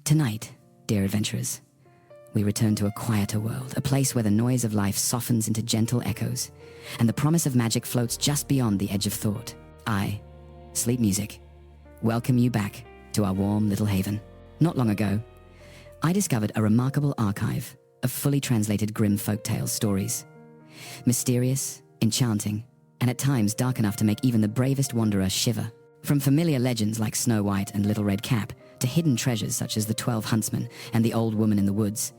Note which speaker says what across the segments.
Speaker 1: Tonight, dear adventurers, we return to a quieter world, a place where the noise of life softens into gentle echoes, and the promise of magic floats just beyond the edge of thought. I, Sleep Music, welcome you back to our warm little haven. Not long ago, I discovered a remarkable archive of fully translated Grimm folktales stories. Mysterious, enchanting, and at times dark enough to make even the bravest wanderer shiver. From familiar legends like Snow White and Little Red Cap, to hidden treasures such as the 12 Huntsmen and the Old Woman in the Woods,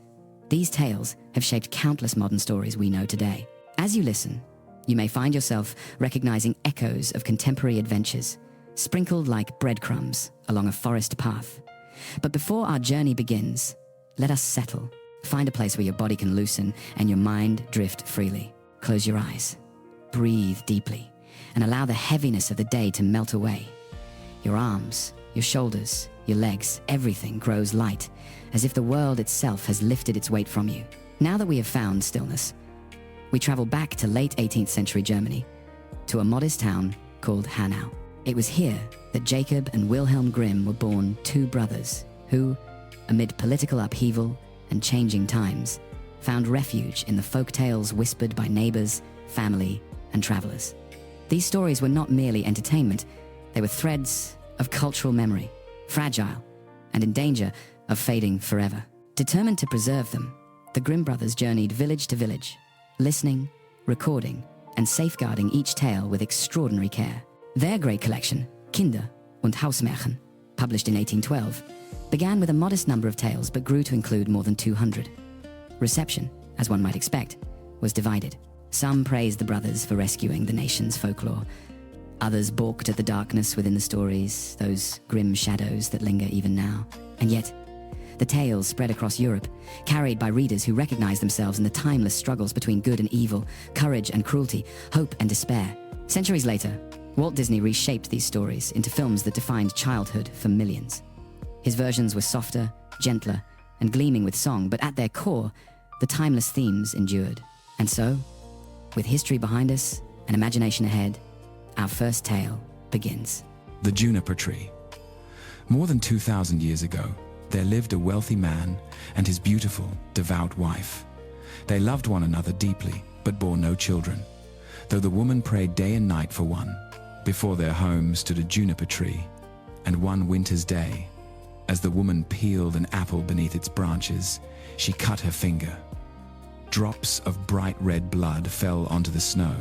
Speaker 1: these tales have shaped countless modern stories we know today. As you listen, you may find yourself recognizing echoes of contemporary adventures, sprinkled like breadcrumbs along a forest path. But before our journey begins, let us settle. Find a place where your body can loosen and your mind drift freely. Close your eyes, breathe deeply, and allow the heaviness of the day to melt away. Your arms, your shoulders, your legs, everything grows light, as if the world itself has lifted its weight from you. Now that we have found stillness, we travel back to late 18th century Germany, to a modest town called Hanau. It was here that Jacob and Wilhelm Grimm were born, two brothers who, amid political upheaval and changing times, found refuge in the folk tales whispered by neighbors, family, and travelers. These stories were not merely entertainment, they were threads of cultural memory, fragile and in danger of fading forever. Determined to preserve them, the Grimm brothers journeyed village to village, listening, recording, and safeguarding each tale with extraordinary care. Their great collection, Kinder- und Hausmärchen, published in 1812, began with a modest number of tales but grew to include more than 200. Reception, as one might expect, was divided. Some praised the brothers for rescuing the nation's folklore. Others balked at the darkness within the stories, those grim shadows that linger even now. And yet, the tales spread across Europe, carried by readers who recognized themselves in the timeless struggles between good and evil, courage and cruelty, hope and despair. Centuries later, Walt Disney reshaped these stories into films that defined childhood for millions. His versions were softer, gentler, and gleaming with song, but at their core, the timeless themes endured. And so, with history behind us and imagination ahead, our first tale begins.
Speaker 2: The Juniper Tree. More than 2,000 years ago, there lived a wealthy man and his beautiful, devout wife. They loved one another deeply, but bore no children, though the woman prayed day and night for one. Before their home stood a juniper tree, and one winter's day, as the woman peeled an apple beneath its branches, she cut her finger. Drops of bright red blood fell onto the snow,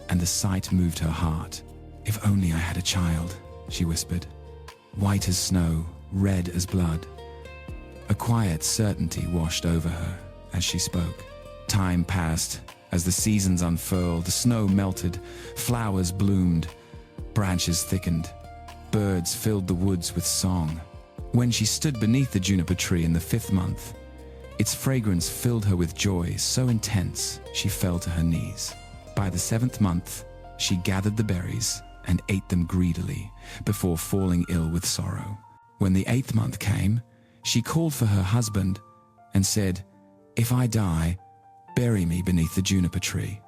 Speaker 2: and the sight moved her heart. "If only I had a child," she whispered. White as snow, red as blood. A quiet certainty washed over her as she spoke. Time passed. As the seasons unfurled, the snow melted, flowers bloomed, branches thickened, birds filled the woods with song. When she stood beneath the juniper tree in the 5th month, its fragrance filled her with joy so intense she fell to her knees. By the 7th month, she gathered the berries and ate them greedily before falling ill with sorrow. When the 8th month came, she called for her husband and said, "If I die, bury me beneath the juniper tree."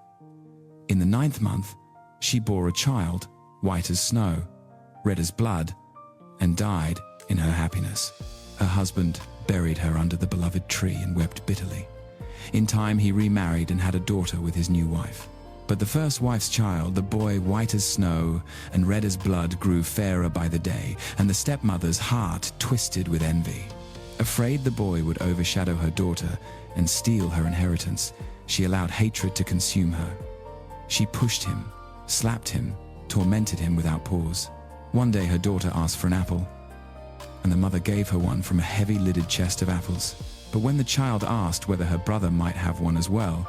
Speaker 2: In the 9th month, she bore a child, white as snow, red as blood, and died in her happiness. Her husband buried her under the beloved tree and wept bitterly. In time, he remarried and had a daughter with his new wife. But the first wife's child, the boy white as snow and red as blood, grew fairer by the day, and the stepmother's heart twisted with envy. Afraid the boy would overshadow her daughter and steal her inheritance, she allowed hatred to consume her. She pushed him, slapped him, tormented him without pause. One day her daughter asked for an apple, and the mother gave her one from a heavy-lidded chest of apples. But when the child asked whether her brother might have one as well,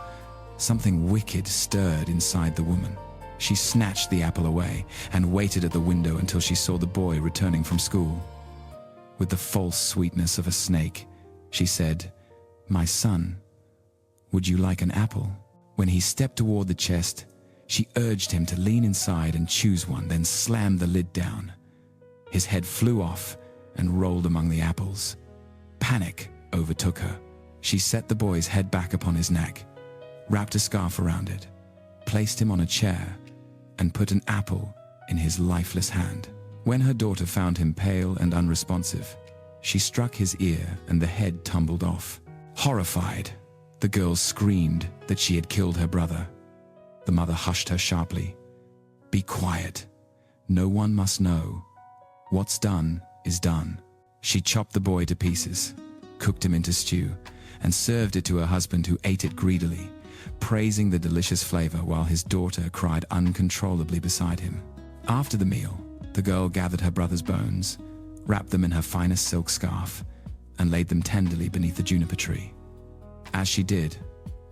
Speaker 2: something wicked stirred inside the woman. She snatched the apple away and waited at the window until she saw the boy returning from school. With the false sweetness of a snake, she said, "My son, would you like an apple?" When he stepped toward the chest, she urged him to lean inside and choose one, then slammed the lid down. His head flew off and rolled among the apples. Panic overtook her. She set the boy's head back upon his neck, wrapped a scarf around it, placed him on a chair, and put an apple in his lifeless hand. When her daughter found him pale and unresponsive, She struck his ear and the head tumbled off. Horrified, the girl screamed that she had killed her brother. The mother hushed her sharply. "Be quiet. No one must know. What's done is done." She chopped the boy to pieces, cooked him into stew, and served it to her husband, who ate it greedily, praising the delicious flavor while his daughter cried uncontrollably beside him. After the meal, the girl gathered her brother's bones, wrapped them in her finest silk scarf, and laid them tenderly beneath the juniper tree. As she did,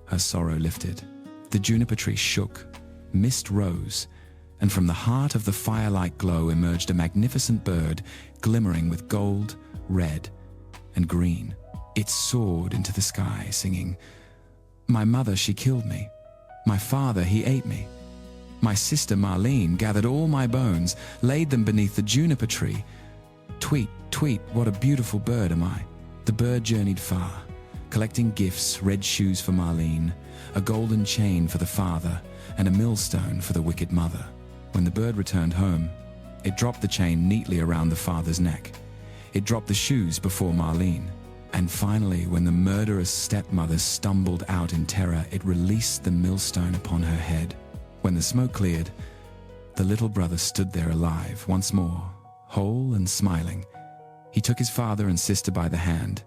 Speaker 2: her sorrow lifted. The juniper tree shook, mist rose, and from the heart of the firelight glow emerged a magnificent bird, glimmering with gold, red, and green. It soared into the sky, singing, "My mother, she killed me. My father, he ate me. My sister Marlene gathered all my bones, laid them beneath the juniper tree. Tweet, tweet, what a beautiful bird am I." The bird journeyed far, collecting gifts: red shoes for Marlene, a golden chain for the father, and a millstone for the wicked mother. When the bird returned home, it dropped the chain neatly around the father's neck. It dropped the shoes before Marlene. And finally, when the murderous stepmother stumbled out in terror, it released the millstone upon her head. When the smoke cleared, the little brother stood there alive once more, whole and smiling. He took his father and sister by the hand,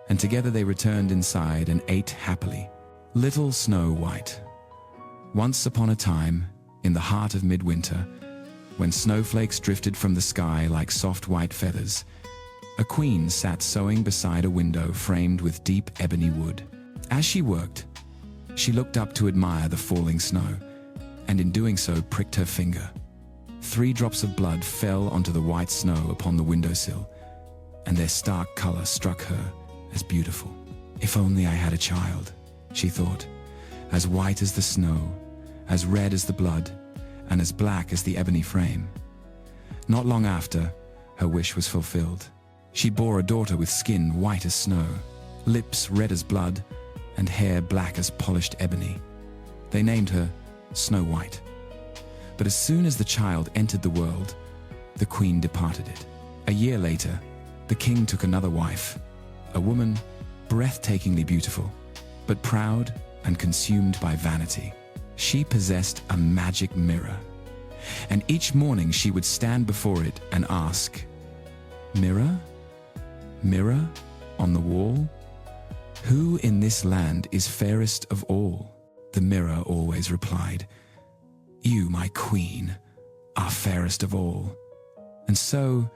Speaker 2: and together they returned inside and ate happily. Little Snow White. Once upon a time, in the heart of midwinter, when snowflakes drifted from the sky like soft white feathers, a queen sat sewing beside a window framed with deep ebony wood. As she worked, she looked up to admire the falling snow, and in doing so pricked her finger. 3 drops of blood fell onto the white snow upon the windowsill, and their stark color struck her as beautiful. "If only I had a child," she thought, "as white as the snow, as red as the blood, and as black as the ebony frame." Not long after, her wish was fulfilled. She bore a daughter with skin white as snow, lips red as blood, and hair black as polished ebony. They named her Snow White. But as soon as the child entered the world, the queen departed it. A year later, the king took another wife, a woman breathtakingly beautiful, but proud and consumed by vanity. She possessed a magic mirror, and each morning she would stand before it and ask, "Mirror? Mirror on the wall? Who in this land is fairest of all?" The mirror always replied, "You, my queen, are fairest of all." And so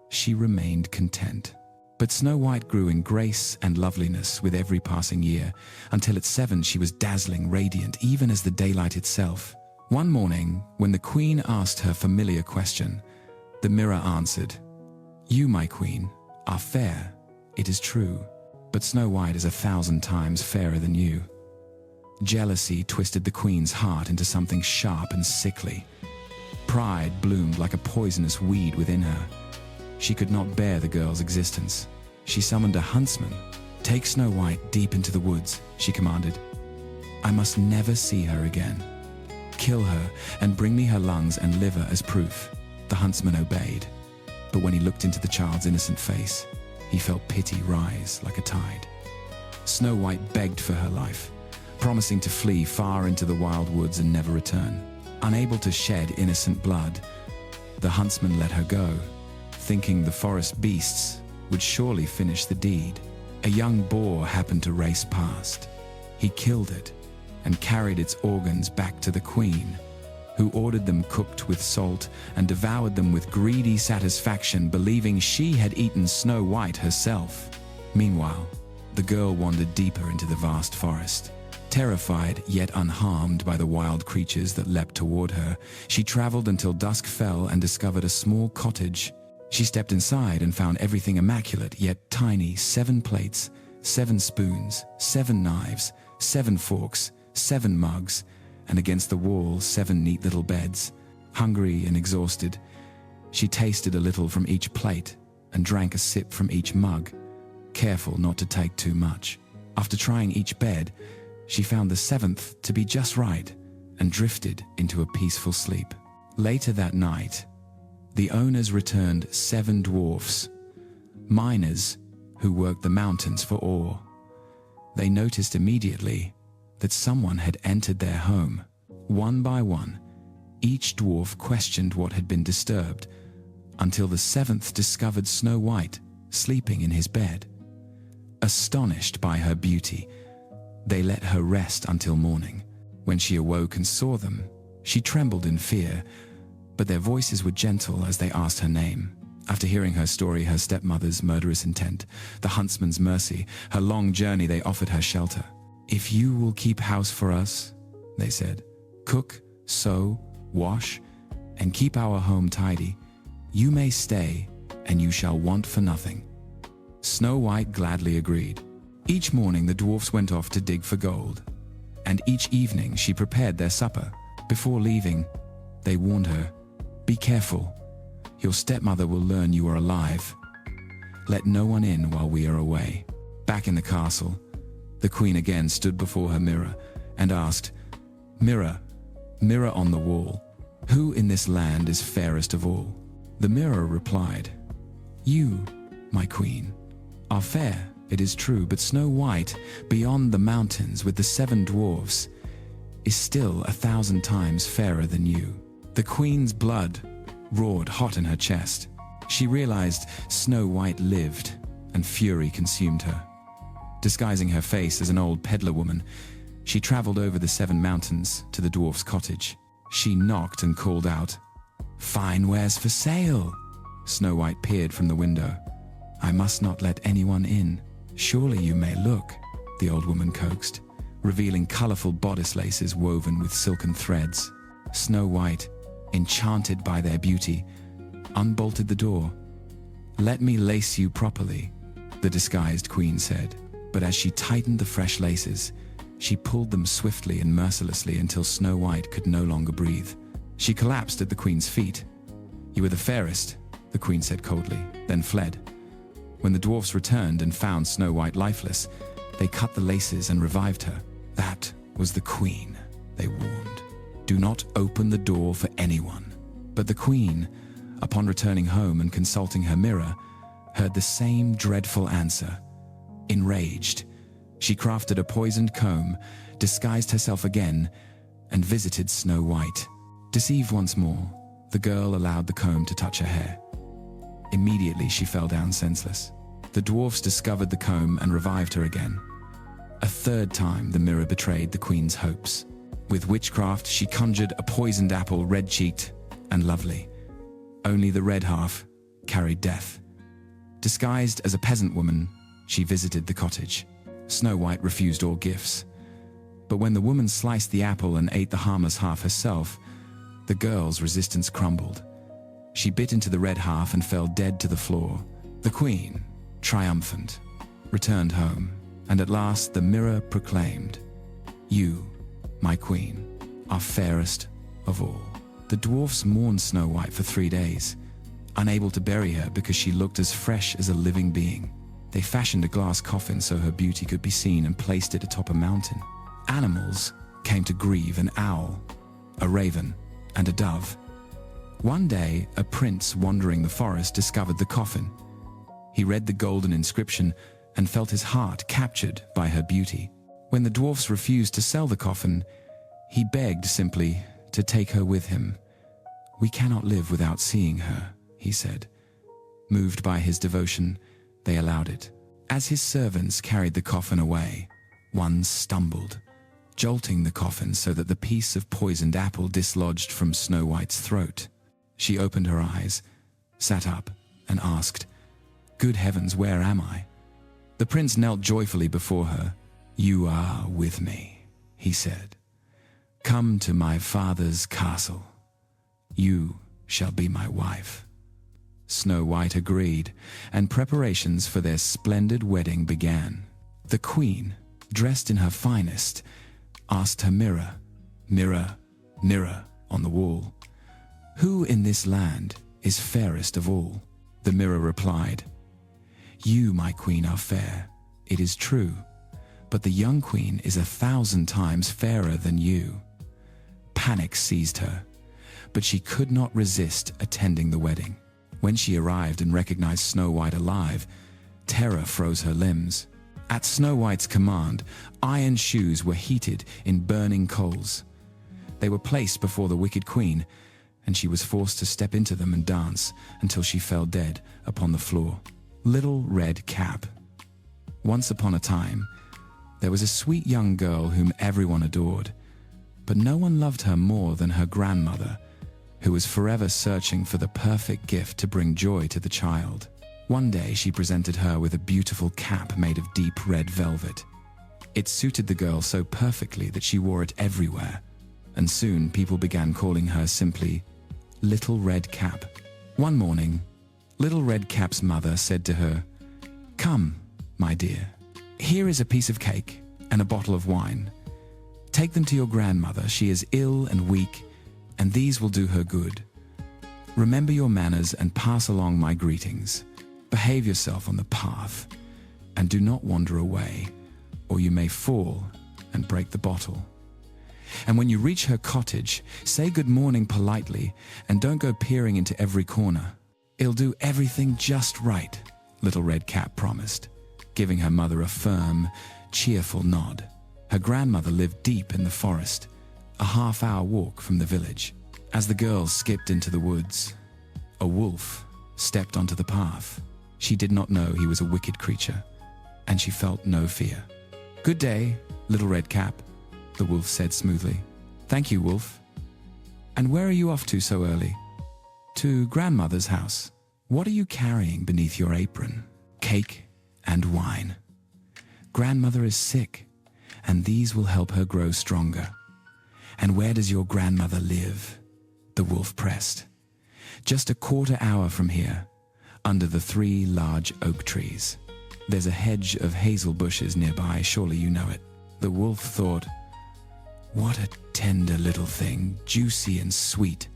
Speaker 2: she remained content. But Snow White grew in grace and loveliness with every passing year, until at 7 she was dazzling, radiant, even as the daylight itself. One morning, when the queen asked her familiar question, the mirror answered, "You, my queen, are fair, it is true, but Snow White is 1,000 times fairer than you." Jealousy twisted the queen's heart into something sharp and sickly. Pride bloomed like a poisonous weed within her. She could not bear the girl's existence. She summoned a huntsman. "Take Snow White deep into the woods," she commanded. "I must never see her again. Kill her and bring me her lungs and liver as proof." The huntsman obeyed, but when he looked into the child's innocent face, he felt pity rise like a tide. Snow White begged for her life, promising to flee far into the wild woods and never return. Unable to shed innocent blood, the huntsman let her go, thinking the forest beasts would surely finish the deed. A young boar happened to race past. He killed it and carried its organs back to the queen, who ordered them cooked with salt and devoured them with greedy satisfaction, believing she had eaten Snow White herself. Meanwhile, the girl wandered deeper into the vast forest. Terrified yet unharmed by the wild creatures that leapt toward her, she traveled until dusk fell and discovered a small cottage. She stepped inside and found everything immaculate yet tiny: 7 plates, 7 spoons, 7 knives, 7 forks, 7 mugs, and against the wall 7 neat little beds. Hungry and exhausted, she tasted a little from each plate and drank a sip from each mug, careful not to take too much. After trying each bed, she found the 7th to be just right and drifted into a peaceful sleep. Later that night, the owners returned 7 dwarfs, miners who worked the mountains for ore. They noticed immediately that someone had entered their home. One by one, each dwarf questioned what had been disturbed, until the seventh discovered Snow White sleeping in his bed. Astonished by her beauty, they let her rest until morning. When she awoke and saw them, she trembled in fear, but their voices were gentle as they asked her name. After hearing her story, her stepmother's murderous intent, the huntsman's mercy, her long journey, they offered her shelter. "If you will keep house for us," they said, "cook, sew, wash, and keep our home tidy, you may stay, and you shall want for nothing." Snow White gladly agreed. Each morning the dwarfs went off to dig for gold, and each evening she prepared their supper. Before leaving, they warned her, "Be careful. Your stepmother will learn you are alive. Let no one in while we are away." Back in the castle, the queen again stood before her mirror and asked, "Mirror, mirror on the wall, who in this land is fairest of all?" The mirror replied, "You, my queen, are fair, it is true, but Snow White, beyond the mountains with the 7 dwarfs, is still 1,000 times fairer than you." The queen's blood roared hot in her chest. She realized Snow White lived, and fury consumed her. Disguising her face as an old peddler woman, she traveled over the 7 mountains to the dwarf's cottage. She knocked and called out, "Fine wares for sale!" Snow White peered from the window. "I must not let anyone in. Surely you may look," the old woman coaxed, revealing colorful bodice laces woven with silken threads. Snow White, enchanted by their beauty, unbolted the door. "Let me lace you properly," the disguised queen said. But as she tightened the fresh laces, she pulled them swiftly and mercilessly until Snow White could no longer breathe. She collapsed at the queen's feet. "You were the fairest," the queen said coldly, then fled. When the dwarfs returned and found Snow White lifeless, they cut the laces and revived her. "That was the queen," they warned. "Do not open the door for anyone." But the queen, upon returning home and consulting her mirror, heard the same dreadful answer. Enraged, she crafted a poisoned comb, disguised herself again, and visited Snow White. Deceived once more, the girl allowed the comb to touch her hair. Immediately she fell down senseless. The dwarfs discovered the comb and revived her again. A third time the mirror betrayed the queen's hopes. With witchcraft, she conjured a poisoned apple, red-cheeked and lovely. Only the red half carried death. Disguised as a peasant woman, she visited the cottage. Snow White refused all gifts. But when the woman sliced the apple and ate the harmless half herself, the girl's resistance crumbled. She bit into the red half and fell dead to the floor. The queen, triumphant, returned home, and at last the mirror proclaimed, "You, my queen, are fairest of all." The dwarfs mourned Snow White for 3 days, unable to bury her because she looked as fresh as a living being. They fashioned a glass coffin so her beauty could be seen and placed it atop a mountain. Animals came to grieve: an owl, a raven, and a dove. One day, a prince wandering the forest discovered the coffin. He read the golden inscription and felt his heart captured by her beauty. When the dwarfs refused to sell the coffin, he begged simply to take her with him. "We cannot live without seeing her," he said. Moved by his devotion, they allowed it. As his servants carried the coffin away, one stumbled, jolting the coffin so that the piece of poisoned apple dislodged from Snow White's throat. She opened her eyes, sat up, and asked, "Good heavens, where am I?" The prince knelt joyfully before her. "You are with me," he said. "Come to my father's castle. You shall be my wife." Snow White agreed, and preparations for their splendid wedding began. The queen, dressed in her finest, asked her mirror, "Mirror, mirror on the wall, who in this land is fairest of all?" The mirror replied, "You, my queen, are fair, it is true, but the young queen is 1,000 times fairer than you." Panic seized her, but she could not resist attending the wedding. When she arrived and recognized Snow White alive, terror froze her limbs. At Snow White's command, iron shoes were heated in burning coals. They were placed before the wicked queen, and she was forced to step into them and dance until she fell dead upon the floor. Little Red Cap. Once upon a time, there was a sweet young girl whom everyone adored, but no one loved her more than her grandmother, who was forever searching for the perfect gift to bring joy to the child. One day she presented her with a beautiful cap made of deep red velvet. It suited the girl so perfectly that she wore it everywhere, and soon people began calling her simply Little Red Cap. One morning, Little Red Cap's mother said to her, "Come, my dear, here is a piece of cake and a bottle of wine. Take them to your grandmother. She is ill and weak, and these will do her good. Remember your manners and pass along my greetings. Behave yourself on the path, and do not wander away, or you may fall and break the bottle. And when you reach her cottage, say good morning politely, and don't go peering into every corner. It'll do everything just right," Little Red Cap promised, giving her mother a firm, cheerful nod. Her grandmother lived deep in the forest, a half-hour walk from the village. As the girls skipped into the woods, a wolf stepped onto the path. She did not know he was a wicked creature, and she felt no fear. "Good day, Little Red Cap," the wolf said smoothly. "Thank you, wolf. And where are you off to so early?" "To grandmother's house." "What are you carrying beneath your apron?" "Cake and wine. Grandmother is sick, and these will help her grow stronger." "And where does your grandmother live?" the wolf pressed. "Just a quarter hour from here, under the 3 large oak trees. There's a hedge of hazel bushes nearby, surely you know it." The wolf thought, "What a tender little thing, juicy and sweet.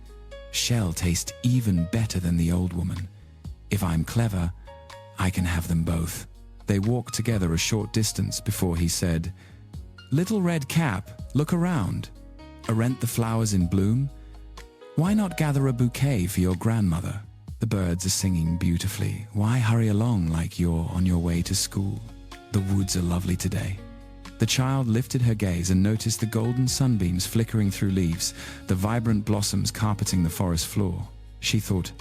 Speaker 2: Shall taste even better than the old woman. If I'm clever, I can have them both." They walked together a short distance before he said, "Little Red Cap, look around. Aren't the flowers in bloom? Why not gather a bouquet for your grandmother? The birds are singing beautifully. Why hurry along like you're on your way to school? The woods are lovely today." The child lifted her gaze and noticed the golden sunbeams flickering through leaves, the vibrant blossoms carpeting the forest floor. She thought,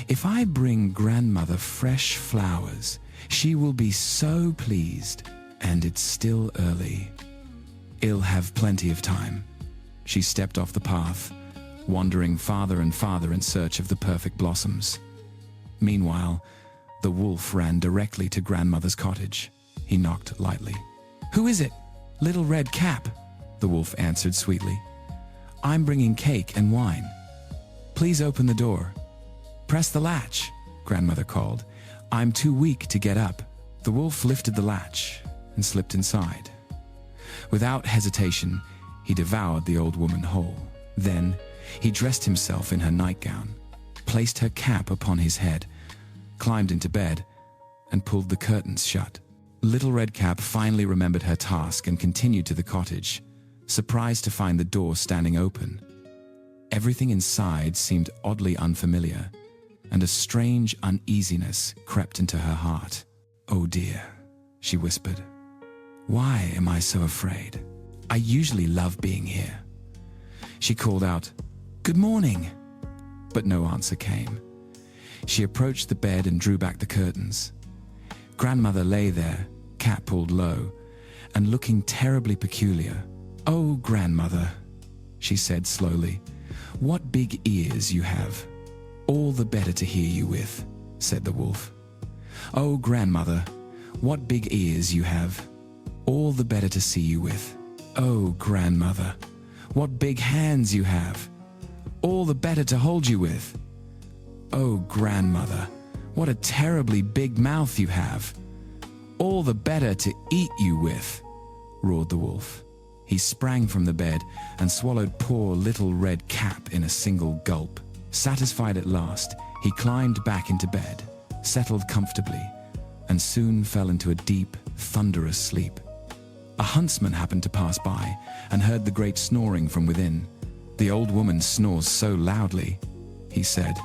Speaker 2: "If I bring grandmother fresh flowers, she will be so pleased, and it's still early. I'll have plenty of time." She stepped off the path, wandering farther and farther in search of the perfect blossoms. Meanwhile, the wolf ran directly to grandmother's cottage. He knocked lightly. "Who is it?" "Little Red Cap," the wolf answered sweetly. "I'm bringing cake and wine. Please open the door." "Press the latch," grandmother called. "I'm too weak to get up." The wolf lifted the latch and slipped inside. Without hesitation, he devoured the old woman whole. Then he dressed himself in her nightgown, placed her cap upon his head, climbed into bed, and pulled the curtains shut. Little Red Cap finally remembered her task and continued to the cottage, surprised to find the door standing open. Everything inside seemed oddly unfamiliar, and a strange uneasiness crept into her heart. "Oh dear," she whispered. "Why am I so afraid? I usually love being here." She called out, "Good morning," but no answer came. She approached the bed and drew back the curtains. Grandmother lay there, cap pulled low, and looking terribly peculiar. "Oh, grandmother," she said slowly, "what big ears you have. All the better to hear you with," said the wolf. "Oh, grandmother, what big ears you have. All the better to see you with. Oh, grandmother, what big hands you have. All the better to hold you with. Oh, grandmother, what a terribly big mouth you have. All the better to eat you with," roared the wolf. He sprang from the bed and swallowed poor Little Red Cap in a single gulp. Satisfied at last, he climbed back into bed, settled comfortably, and soon fell into a deep, thunderous sleep. A huntsman happened to pass by and heard the great snoring from within. "The old woman snores so loudly," he said.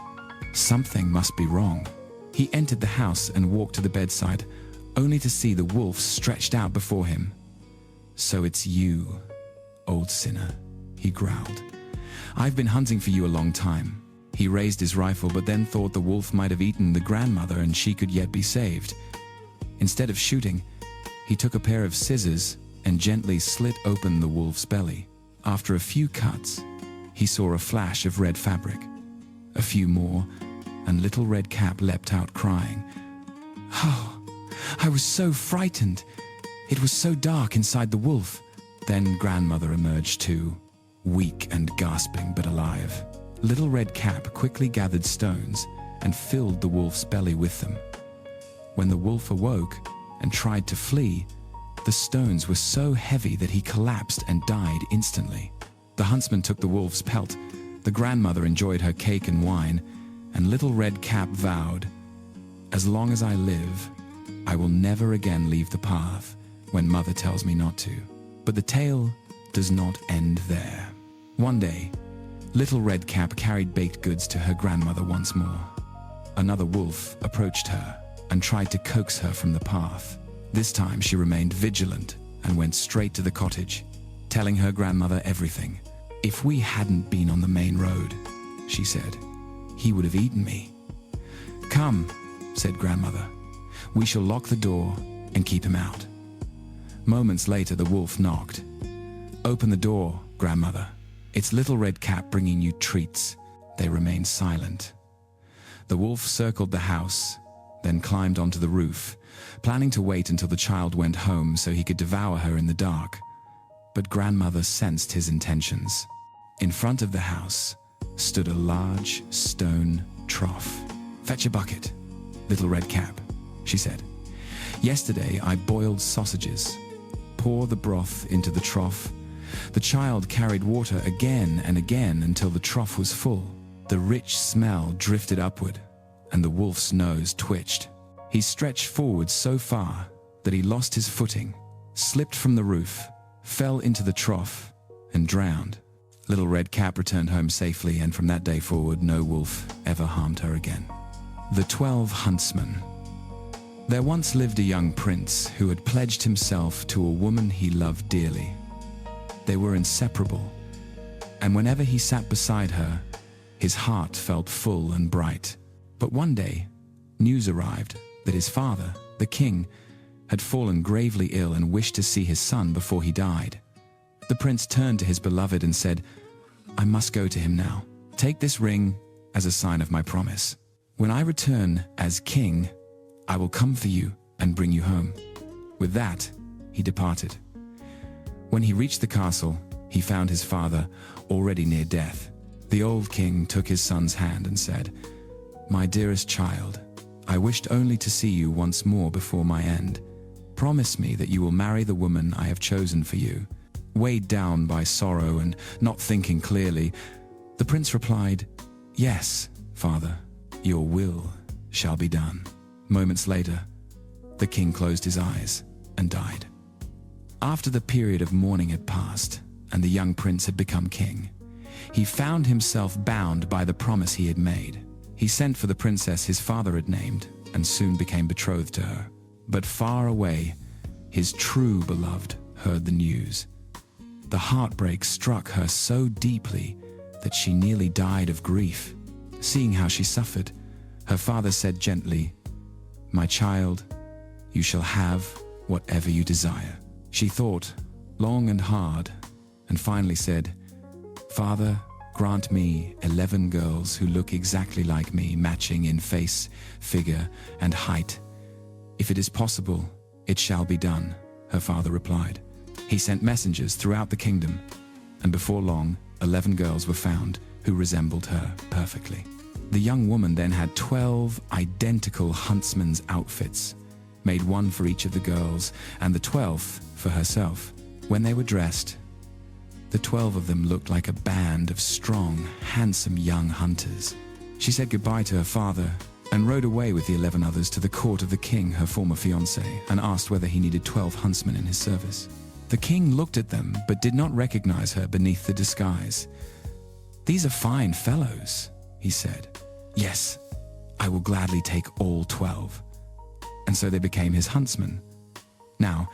Speaker 2: Something must be wrong. He entered the house and walked to the bedside, only to see the wolf stretched out before him. "So it's you, old sinner," he growled. "I've been hunting for you a long time." He raised his rifle, but then thought the wolf might have eaten the grandmother and she could yet be saved. Instead of shooting, he took a pair of scissors and gently slit open the wolf's belly. After a few cuts, he saw a flash of red fabric. A few more, and Little Red Cap leapt out crying. "Oh, I was so frightened. It was so dark inside the wolf." Then grandmother emerged too, weak and gasping but alive. Little Red Cap quickly gathered stones and filled the wolf's belly with them. When the wolf awoke and tried to flee, the stones were so heavy that he collapsed and died instantly. The huntsman took the wolf's pelt, the grandmother enjoyed her cake and wine, and Little Red Cap vowed, "As long as I live, I will never again leave the path when mother tells me not to." But the tale does not end there. One day, Little Red Cap carried baked goods to her grandmother once more. Another wolf approached her and tried to coax her from the path. This time she remained vigilant and went straight to the cottage, telling her grandmother everything. "If we hadn't been on the main road," she said, "he would have eaten me." "Come," said grandmother, "we shall lock the door and keep him out." Moments later, the wolf knocked. "Open the door, grandmother. It's Little Red Cap bringing you treats." They remained silent. The wolf circled the house, then climbed onto the roof, planning to wait until the child went home so he could devour her in the dark. But grandmother sensed his intentions. In front of the house stood a large stone trough. "Fetch a bucket, Little Red Cap," she said. "Yesterday I boiled sausages. Pour the broth into the trough." The child carried water again and again until the trough was full. The rich smell drifted upward, and the wolf's nose twitched. He stretched forward so far that he lost his footing, slipped from the roof, fell into the trough, and drowned. Little Red Cap returned home safely, and from that day forward, no wolf ever harmed her again. The 12 Huntsmen. There once lived a young prince who had pledged himself to a woman he loved dearly. They were inseparable, and whenever he sat beside her, his heart felt full and bright. But one day, news arrived that his father, the king, had fallen gravely ill and wished to see his son before he died. The prince turned to his beloved and said, "I must go to him now. Take this ring as a sign of my promise. When I return as king, I will come for you and bring you home." With that, he departed. When he reached the castle, he found his father already near death. The old king took his son's hand and said, "My dearest child, I wished only to see you once more before my end. Promise me that you will marry the woman I have chosen for you." Weighed down by sorrow and not thinking clearly, the prince replied, "Yes, father, your will shall be done." Moments later, the king closed his eyes and died. After the period of mourning had passed and the young prince had become king, he found himself bound by the promise he had made. He sent for the princess his father had named and soon became betrothed to her. But far away, his true beloved heard the news. The heartbreak struck her so deeply that she nearly died of grief. Seeing how she suffered, her father said gently, "My child, you shall have whatever you desire." She thought long and hard and finally said, "Father, grant me 11 girls who look exactly like me, matching in face, figure, and height." "If it is possible, it shall be done," her father replied. He sent messengers throughout the kingdom, and before long, 11 girls were found who resembled her perfectly. The young woman then had 12 identical huntsman's outfits, made one for each of the girls, and the 12th for herself. When they were dressed, the 12 of them looked like a band of strong, handsome young hunters. She said goodbye to her father and rode away with the 11 others to the court of the king, her former fiancé, and asked whether he needed 12 huntsmen in his service. The king looked at them but did not recognize her beneath the disguise. "These are fine fellows," he said. "Yes, I will gladly take all 12. And so they became his huntsmen. Now,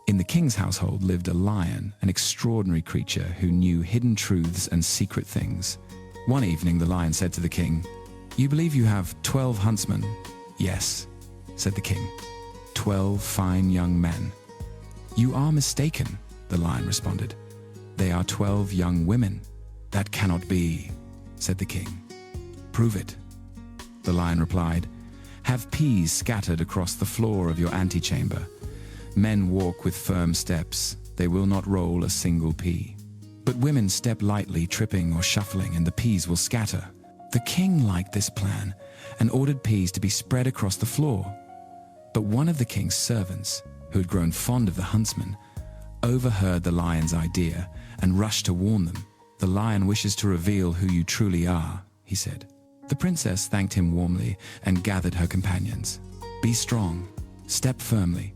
Speaker 2: in the king's household lived a lion, an extraordinary creature who knew hidden truths and secret things. One evening the lion said to the king, "You believe you have 12 huntsmen?" "Yes," said the king. 12 fine young men." "You are mistaken," the lion responded. "They are 12 young women." "That cannot be," said the king. "Prove it." The lion replied, "Have peas scattered across the floor of your antechamber. Men walk with firm steps, they will not roll a single pea. But women step lightly, tripping or shuffling, and the peas will scatter." The king liked this plan and ordered peas to be spread across the floor. But one of the king's servants, who had grown fond of the huntsman, overheard the lion's idea and rushed to warn them. "The lion wishes to reveal who you truly are," he said. The princess thanked him warmly and gathered her companions. "Be strong, step firmly.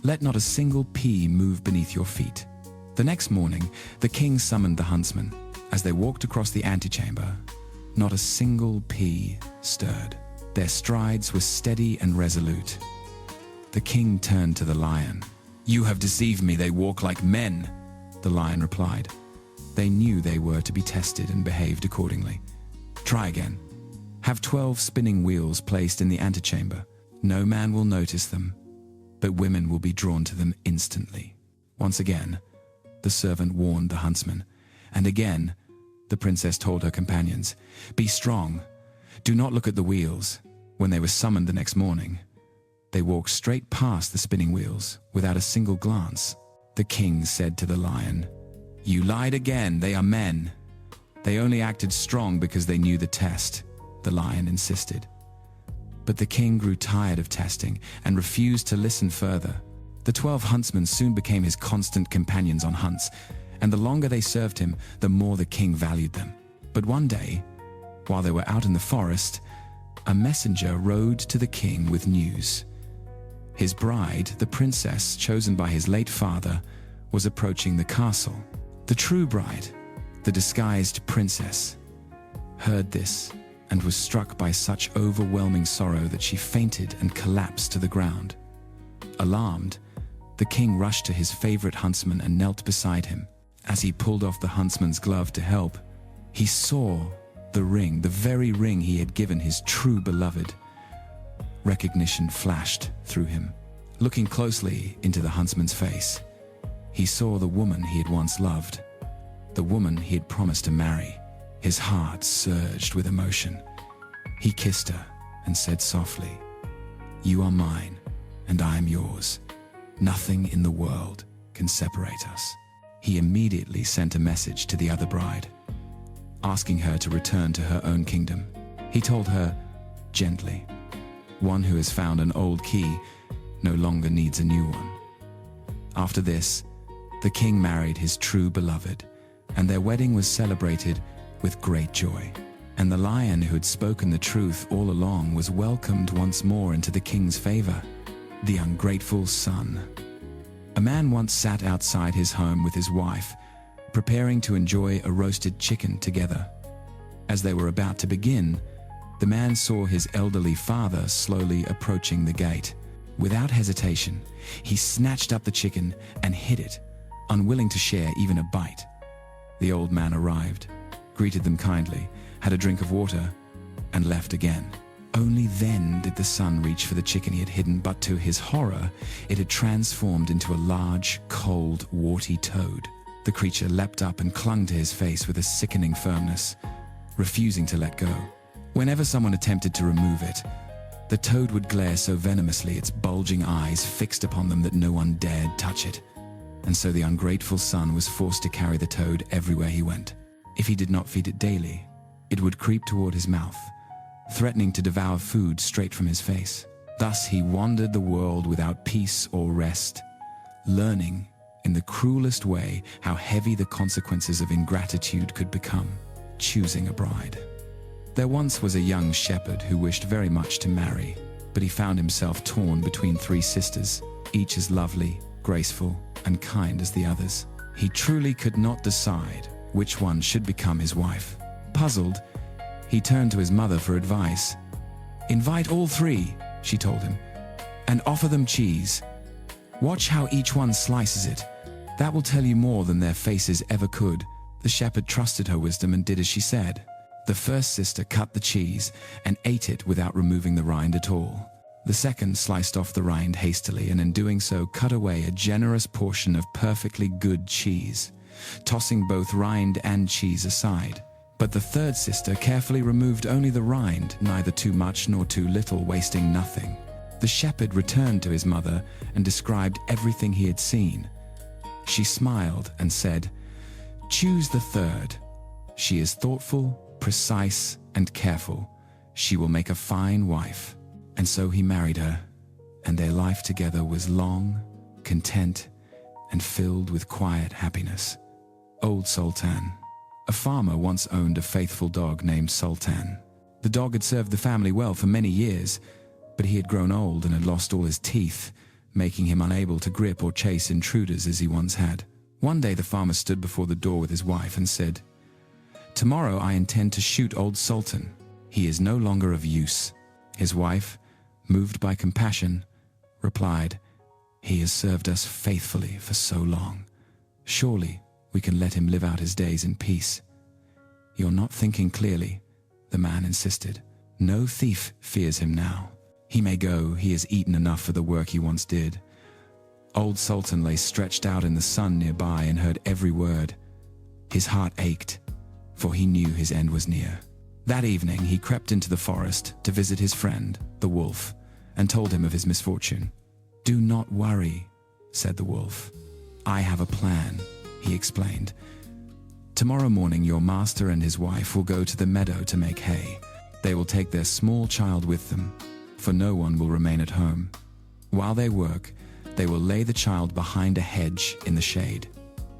Speaker 2: Let not a single pea move beneath your feet." The next morning, the king summoned the huntsmen. As they walked across the antechamber, not a single pea stirred. Their strides were steady and resolute. The king turned to the lion. "You have deceived me, they walk like men," the lion replied. They knew they were to be tested and behaved accordingly. "Try again. Have 12 spinning wheels placed in the antechamber. No man will notice them, but women will be drawn to them instantly." Once again, the servant warned the huntsman, and again, the princess told her companions, "Be strong. Do not look at the wheels." When they were summoned the next morning, they walked straight past the spinning wheels without a single glance. The king said to the lion, "You lied again, they are men." "They only acted strong because they knew the test," the lion insisted. But the king grew tired of testing and refused to listen further. The 12 huntsmen soon became his constant companions on hunts, and the longer they served him, the more the king valued them. But one day, while they were out in the forest, a messenger rode to the king with news. His bride, the princess chosen by his late father, was approaching the castle. The true bride, the disguised princess, heard this and was struck by such overwhelming sorrow that she fainted and collapsed to the ground. Alarmed, the king rushed to his favorite huntsman and knelt beside him. As he pulled off the huntsman's glove to help, he saw the ring, the very ring he had given his true beloved. Recognition flashed through him. Looking closely into the huntsman's face, he saw the woman he had once loved, the woman he had promised to marry. His heart surged with emotion. He kissed her and said softly, "You are mine, and I am yours. Nothing in the world can separate us." He immediately sent a message to the other bride, asking her to return to her own kingdom. He told her gently, "One who has found an old key no longer needs a new one." After this, the king married his true beloved, and their wedding was celebrated with great joy. And the lion who had spoken the truth all along was welcomed once more into the king's favor. The ungrateful son. A man once sat outside his home with his wife, preparing to enjoy a roasted chicken together. As they were about to begin, the man saw his elderly father slowly approaching the gate. Without hesitation, he snatched up the chicken and hid it, unwilling to share even a bite. The old man arrived, greeted them kindly, had a drink of water, and left again. Only then did the son reach for the chicken he had hidden, but to his horror, it had transformed into a large, cold, warty toad. The creature leapt up and clung to his face with a sickening firmness, refusing to let go. Whenever someone attempted to remove it, the toad would glare so venomously, its bulging eyes fixed upon them, that no one dared touch it. And so the ungrateful son was forced to carry the toad everywhere he went. If he did not feed it daily, it would creep toward his mouth, threatening to devour food straight from his face. Thus he wandered the world without peace or rest, learning in the cruelest way how heavy the consequences of ingratitude could become, choosing a bride. There once was a young shepherd who wished very much to marry, but he found himself torn between 3 sisters, each as lovely, graceful, and kind as the others. He truly could not decide which one should become his wife. Puzzled, he turned to his mother for advice. "Invite all three," she told him, "and offer them cheese. Watch how each one slices it. That will tell you more than their faces ever could." The shepherd trusted her wisdom and did as she said. The first sister cut the cheese and ate it without removing the rind at all. The second sliced off the rind hastily and in doing so cut away a generous portion of perfectly good cheese, tossing both rind and cheese aside. But the third sister carefully removed only the rind, neither too much nor too little, wasting nothing. The shepherd returned to his mother and described everything he had seen. She smiled and said, "Choose the third. She is thoughtful, precise, and careful. She will make a fine wife." And so he married her, and their life together was long, content, and filled with quiet happiness. Old Sultan. A farmer once owned a faithful dog named Sultan. The dog had served the family well for many years, but he had grown old and had lost all his teeth, making him unable to grip or chase intruders as he once had. One day the farmer stood before the door with his wife and said, "Tomorrow I intend to shoot old Sultan. He is no longer of use." His wife, moved by compassion, replied, "He has served us faithfully for so long. Surely we can let him live out his days in peace." "You're not thinking clearly," the man insisted. "No thief fears him now. He may go, he has eaten enough for the work he once did." Old Sultan lay stretched out in the sun nearby and heard every word. His heart ached, for he knew his end was near. That evening he crept into the forest to visit his friend, the wolf, and told him of his misfortune. "Do not worry," said the wolf. "I have a plan," he explained. "Tomorrow morning your master and his wife will go to the meadow to make hay. They will take their small child with them, for no one will remain at home. While they work, they will lay the child behind a hedge in the shade.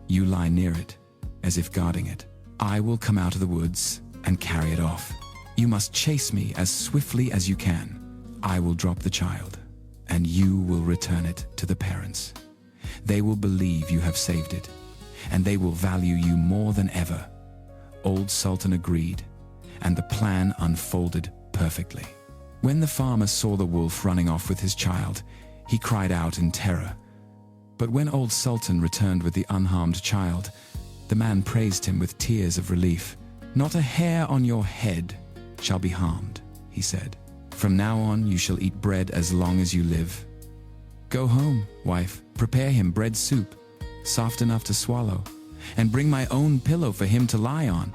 Speaker 2: You lie near it, as if guarding it. I will come out of the woods and carry it off. You must chase me as swiftly as you can. I will drop the child, and you will return it to the parents. They will believe you have saved it, and they will value you more than ever." Old Sultan agreed, and the plan unfolded perfectly. When the farmer saw the wolf running off with his child, he cried out in terror. But when Old Sultan returned with the unharmed child, the man praised him with tears of relief. "Not a hair on your head shall be harmed," he said. "From now on you shall eat bread as long as you live. Go home, wife, prepare him bread soup, soft enough to swallow, and bring my own pillow for him to lie on."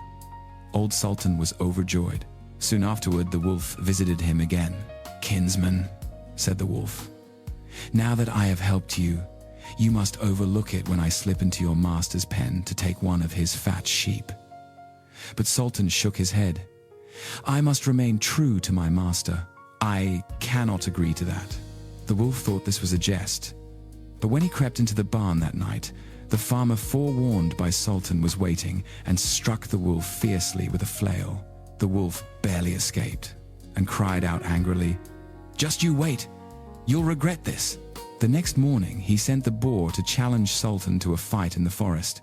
Speaker 2: Old Sultan was overjoyed. Soon afterward the wolf visited him again. "Kinsman," said the wolf, "now that I have helped you, you must overlook it when I slip into your master's pen to take one of his fat sheep." But Sultan shook his head. "I must remain true to my master. I cannot agree to that." The wolf thought this was a jest. But when he crept into the barn that night, the farmer, forewarned by Sultan, was waiting and struck the wolf fiercely with a flail. The wolf barely escaped and cried out angrily, "Just you wait. You'll regret this." The next morning he sent the boar to challenge Sultan to a fight in the forest.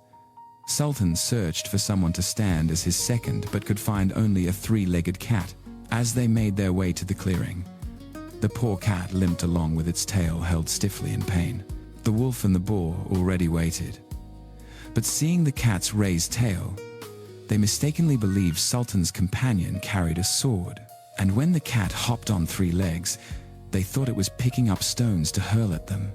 Speaker 2: Sultan searched for someone to stand as his second, but could find only a three-legged cat. As they made their way to the clearing, the poor cat limped along with its tail held stiffly in pain. The wolf and the boar already waited. But seeing the cat's raised tail, they mistakenly believed Sultan's companion carried a sword. And when the cat hopped on three legs, they thought it was picking up stones to hurl at them.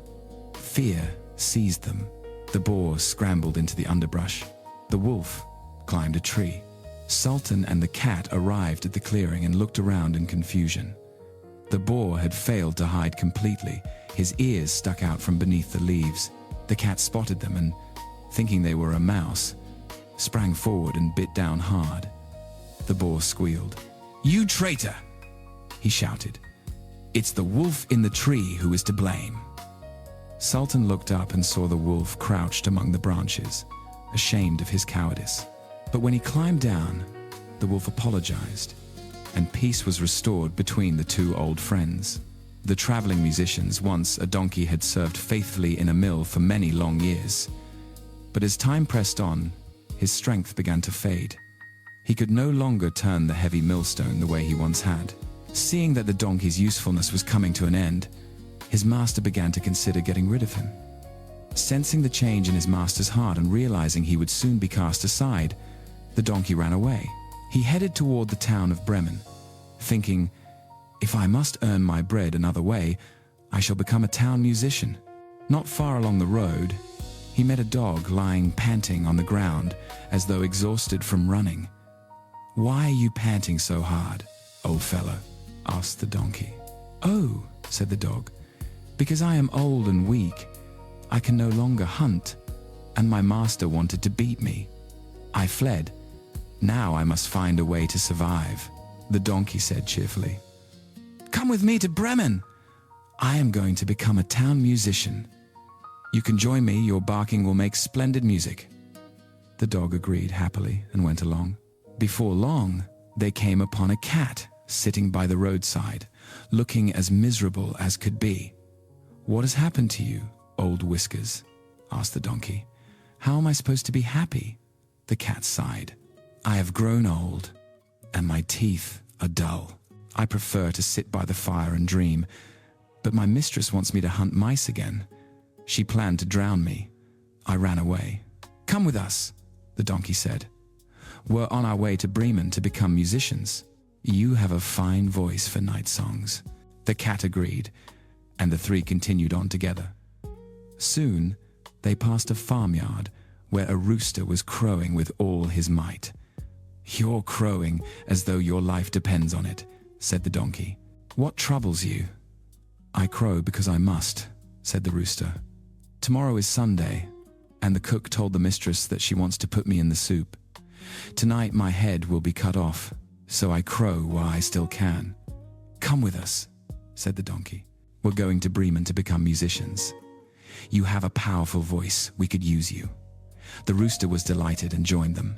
Speaker 2: Fear seized them. The boar scrambled into the underbrush. The wolf climbed a tree. Sultan and the cat arrived at the clearing and looked around in confusion. The boar had failed to hide completely. His ears stuck out from beneath the leaves. The cat spotted them and, thinking they were a mouse, sprang forward and bit down hard. The boar squealed. "You traitor!" he shouted. "It's the wolf in the tree who is to blame." Sultan looked up and saw the wolf crouched among the branches, ashamed of his cowardice. But when he climbed down, the wolf apologized, and peace was restored between the two old friends. The traveling musicians, once a donkey, had served faithfully in a mill for many long years. But as time pressed on, his strength began to fade. He could no longer turn the heavy millstone the way he once had. Seeing that the donkey's usefulness was coming to an end, his master began to consider getting rid of him. Sensing the change in his master's heart and realizing he would soon be cast aside, the donkey ran away. He headed toward the town of Bremen, thinking, "If I must earn my bread another way, I shall become a town musician." Not far along the road, he met a dog lying panting on the ground as though exhausted from running. "Why are you panting so hard, old fellow?" asked the donkey. "Oh," said the dog, "because I am old and weak. I can no longer hunt, and my master wanted to beat me. I fled. Now I must find a way to survive," the donkey said cheerfully. "Come with me to Bremen. I am going to become a town musician. You can join me, your barking will make splendid music." The dog agreed happily and went along. Before long, they came upon a cat sitting by the roadside, looking as miserable as could be. "What has happened to you, old Whiskers?" asked the donkey. "How am I supposed to be happy?" The cat sighed. "I have grown old, and my teeth are dull. I prefer to sit by the fire and dream, but my mistress wants me to hunt mice again. She planned to drown me. I ran away." "Come with us," the donkey said. "We're on our way to Bremen to become musicians. You have a fine voice for night songs." The cat agreed, and the three continued on together. Soon, they passed a farmyard where a rooster was crowing with all his might. "You're crowing as though your life depends on it," said the donkey. "What troubles you?" "I crow because I must," said the rooster. "Tomorrow is Sunday, and the cook told the mistress that she wants to put me in the soup. Tonight my head will be cut off, so I crow while I still can." "Come with us," said the donkey. "We're going to Bremen to become musicians. You have a powerful voice, we could use you." The rooster was delighted and joined them.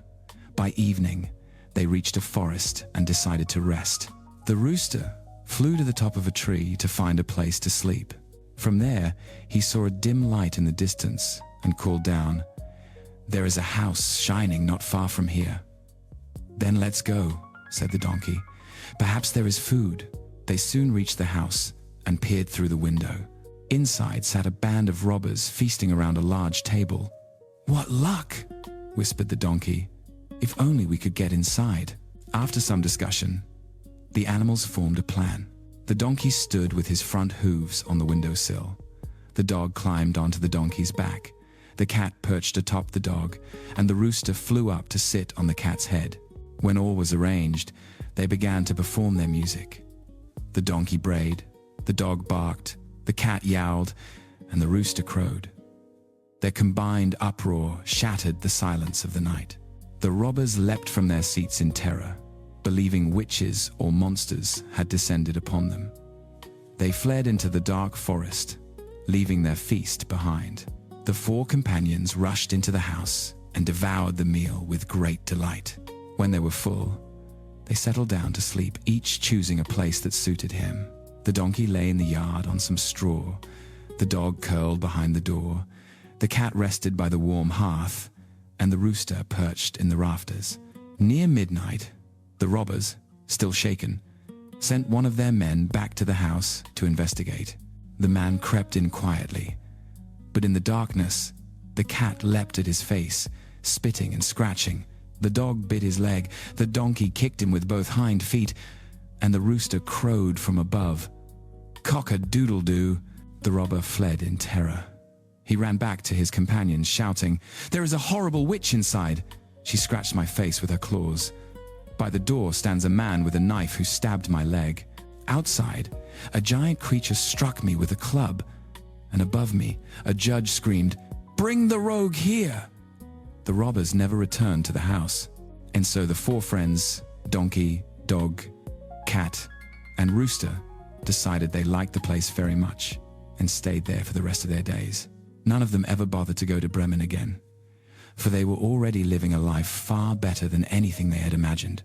Speaker 2: By evening, they reached a forest and decided to rest. The rooster flew to the top of a tree to find a place to sleep. From there, he saw a dim light in the distance and called down, "There is a house shining not far from here." "Then let's go," said the donkey. "Perhaps there is food." They soon reached the house and peered through the window. Inside sat a band of robbers feasting around a large table. "What luck!" whispered the donkey. "If only we could get inside." After some discussion, the animals formed a plan. The donkey stood with his front hooves on the windowsill. The dog climbed onto the donkey's back. The cat perched atop the dog, and the rooster flew up to sit on the cat's head. When all was arranged, they began to perform their music. The donkey brayed, the dog barked, the cat yowled, and the rooster crowed. Their combined uproar shattered the silence of the night. The robbers leapt from their seats in terror, believing witches or monsters had descended upon them. They fled into the dark forest, leaving their feast behind. The four companions rushed into the house and devoured the meal with great delight. When they were full, they settled down to sleep, each choosing a place that suited him. The donkey lay in the yard on some straw, the dog curled behind the door, the cat rested by the warm hearth, and the rooster perched in the rafters. Near midnight, the robbers, still shaken, sent one of their men back to the house to investigate. The man crept in quietly, but in the darkness, the cat leapt at his face, spitting and scratching. The dog bit his leg, the donkey kicked him with both hind feet, and the rooster crowed from above. "Cock-a-doodle-doo!" The robber fled in terror. He ran back to his companions, shouting, "There is a horrible witch inside!" She scratched my face with her claws. By the door stands a man with a knife who stabbed my leg. Outside, a giant creature struck me with a club, and above me, a judge screamed, "Bring the rogue here!" The robbers never returned to the house, and so the four friends, donkey, dog, cat, and rooster, decided they liked the place very much and stayed there for the rest of their days. None of them ever bothered to go to Bremen again, for they were already living a life far better than anything they had imagined.